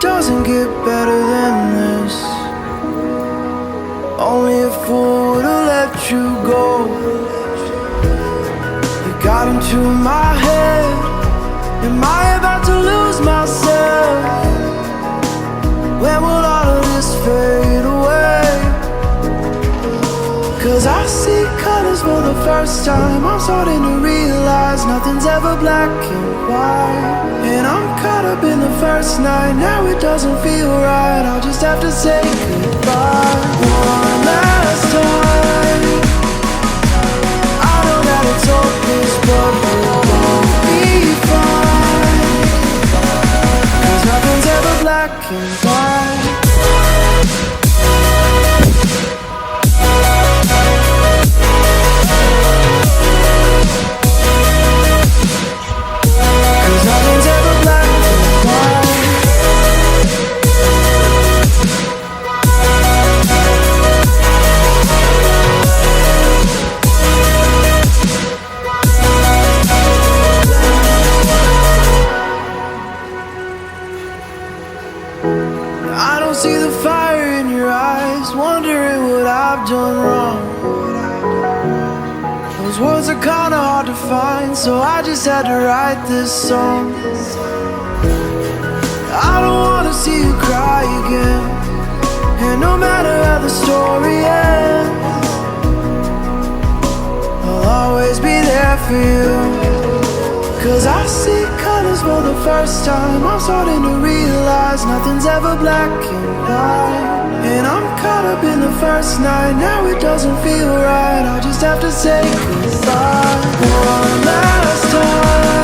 doesn't get better than this. Only a fool would've let you go. You got into my head. Am I about to lose myself? When will all of this fade away? Cause I see colors for the first time. I'm starting to realize nothing's ever black and white. And I'm caught up in the first night. Now it doesn't feel right. I'll just have to say goodbye one last time. I know that it's hopeless, but we'll both be fine. Cause nothing's ever black and white. I don't see the fire in your eyes, wondering what I've done wrong. Those words are kinda hard to find, so I just had to write this song. I don't wanna see you cry again, and no matter how the story ends, I'll always be there for you. Cause I see colors for the first time. I'm starting to realize nothing's ever black and white. And I'm caught up in the first night. Now it doesn't feel right. I'll just have to say goodbye one last time.